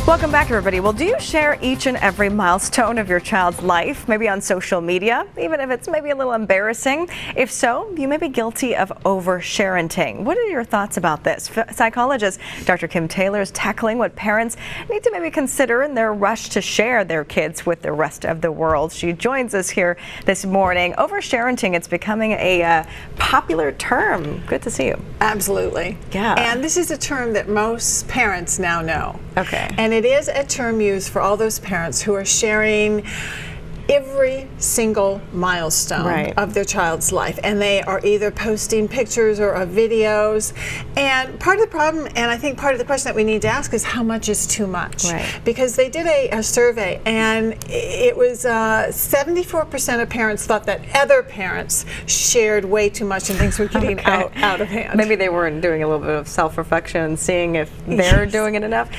Welcome back, everybody. Well, do you share each and every milestone of your child's life, maybe on social media, even if it's maybe a little embarrassing? If so, you may be guilty of oversharenting. What are your thoughts about this? Psychologist Dr. Kim Taylor is tackling what parents need to maybe consider in their rush to share their kids with the rest of the world. She joins us here this morning. Oversharenting, it's becoming a popular term. Good to see you. Absolutely. Yeah. And this is a term that most parents now know. Okay. And it is a term used for all those parents who are sharing every single milestone of their child's life, and they are either posting pictures or videos. And part of the problem, and I think part of the question that we need to ask, is how much is too much? Because they did a survey, and it was 74% of parents thought that other parents shared way too much and things were getting out of hand. Maybe they weren't doing a little bit of self-reflection and seeing if they're doing it enough.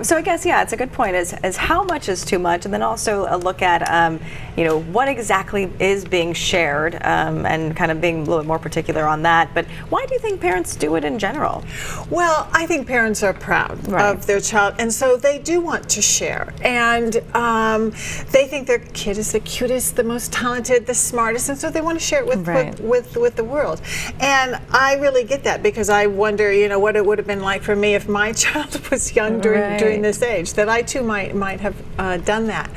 So I guess, yeah, it's a good point, is how much is too much, and then also a look at you know, what exactly is being shared, and kind of being a little bit more particular on that. But why do you think parents do it in general? Well, I think parents are proud of their child, and so they do want to share. And they think their kid is the cutest, the most talented, the smartest, and so they want to share it with the world. And I really get that, because I wonder, you know, what it would have been like for me if my child was young during this age, that I too might have done that.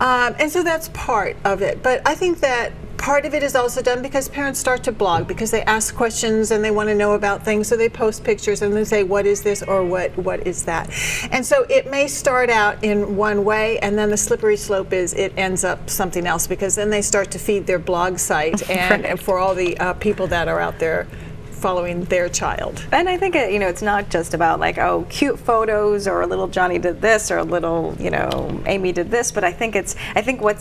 And so that's part of it. But I think that part of it is also done because parents start to blog, because they ask questions and they want to know about things, so they post pictures and they say, what is this, or what is that? And so it may start out in one way, and then the slippery slope is it ends up something else, because then they start to feed their blog site and for all the people that are out there following their child. And I think, you know, it's not just about like, oh, cute photos, or a little Johnny did this, or a little, you know, Amy did this, but I think what's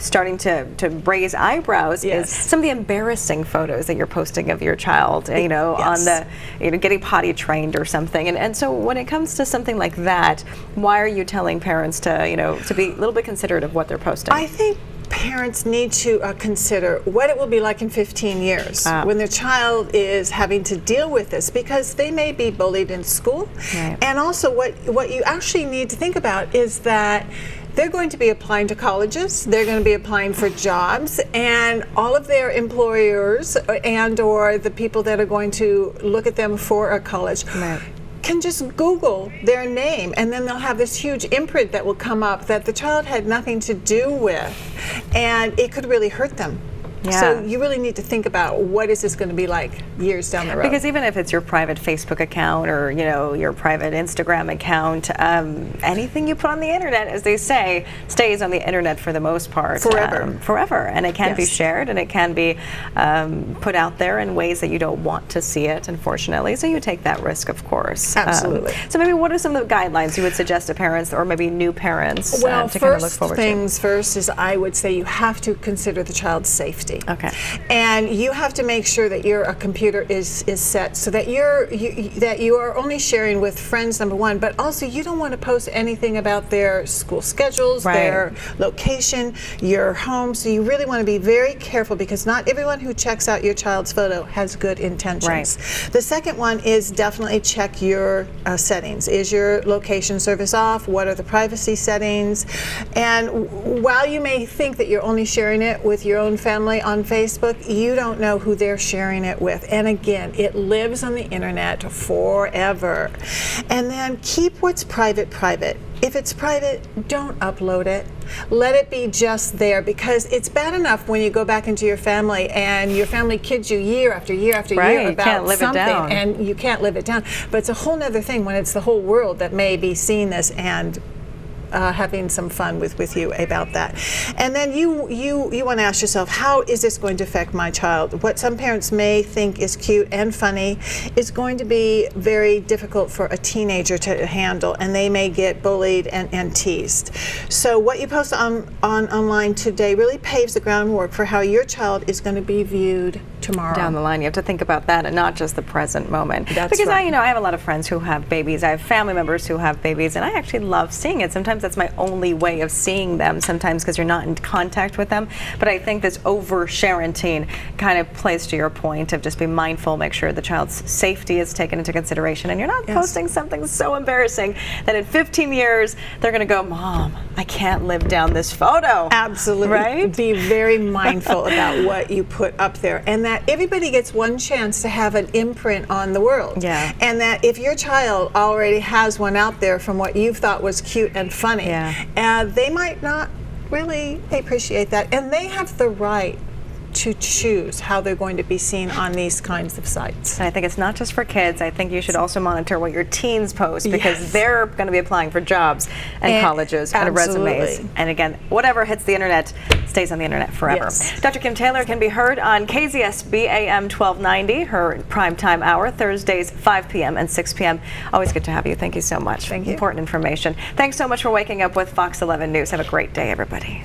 starting to raise eyebrows is some of the embarrassing photos that you're posting of your child, you know, on the, you know, getting potty trained or something. And so when it comes to something like that, why are you telling parents to, you know, to be a little bit considerate of what they're posting? I think parents need to consider what it will be like in 15 years when their child is having to deal with this, because they may be bullied in school. And also what you actually need to think about is that they're going to be applying to colleges, they're going to be applying for jobs, and all of their employers and or the people that are going to look at them for a college can just Google their name, and then they'll have this huge imprint that will come up that the child had nothing to do with, and it could really hurt them. So you really need to think about what is this going to be like years down the road. Because even if it's your private Facebook account, or, you know, your private Instagram account, anything you put on the internet, as they say, stays on the internet for the most part. Forever. And it can be shared, and it can be put out there in ways that you don't want to see it, unfortunately. So you take that risk, of course. Absolutely. So maybe what are some of the guidelines you would suggest to parents, or maybe new parents, to kind of look forward to? Well, first things first is I would say you have to consider the child's safety. Okay. And you have to make sure that your computer is set so that you are only sharing with friends, number one, but also you don't want to post anything about their school schedules, their location, your home. So you really want to be very careful, because not everyone who checks out your child's photo has good intentions. The second one is definitely check your settings. Is your location service off? What are the privacy settings? And while you may think that you're only sharing it with your own family on Facebook, you don't know who they're sharing it with. And again, it lives on the internet forever. And then keep what's private private. If it's private, don't upload it. Let it be just there, because it's bad enough when you go back into your family and your family kids you year after year after year about something, and you can't live it down. But it's a whole other thing when it's the whole world that may be seeing this and having some fun with you about that. And then you want to ask yourself, how is this going to affect my child? What some parents may think is cute and funny is going to be very difficult for a teenager to handle, and they may get bullied and teased. So what you post online today really paves the groundwork for how your child is going to be viewed tomorrow. Down the line, you have to think about that and not just the present moment. That's because right. I have a lot of friends who have babies. I have family members who have babies, and I actually love seeing it. Sometimes sometimes that's my only way of seeing them sometimes because you're not in contact with them. But I think this oversharenting kind of plays to your point of just be mindful, make sure the child's safety is taken into consideration, and you're not posting something so embarrassing that in 15 years they're going to go, Mom, I can't live down this photo. Absolutely. Right? Be very mindful about what you put up there, and that everybody gets one chance to have an imprint on the world. Yeah. And that if your child already has one out there from what you thought was cute and funny, they might not really appreciate that, and they have the right to choose how they're going to be seen on these kinds of sites. And I think it's not just for kids. I think you should also monitor what your teens post, because they're going to be applying for jobs and colleges and resumes. And again, whatever hits the internet stays on the internet forever. Yes. Dr. Kim Taylor can be heard on KZSB AM 1290, her primetime hour, Thursdays 5 p.m. and 6 p.m. Always good to have you. Thank you so much. Thank you. Important information. Thanks so much for waking up with Fox 11 News. Have a great day, everybody.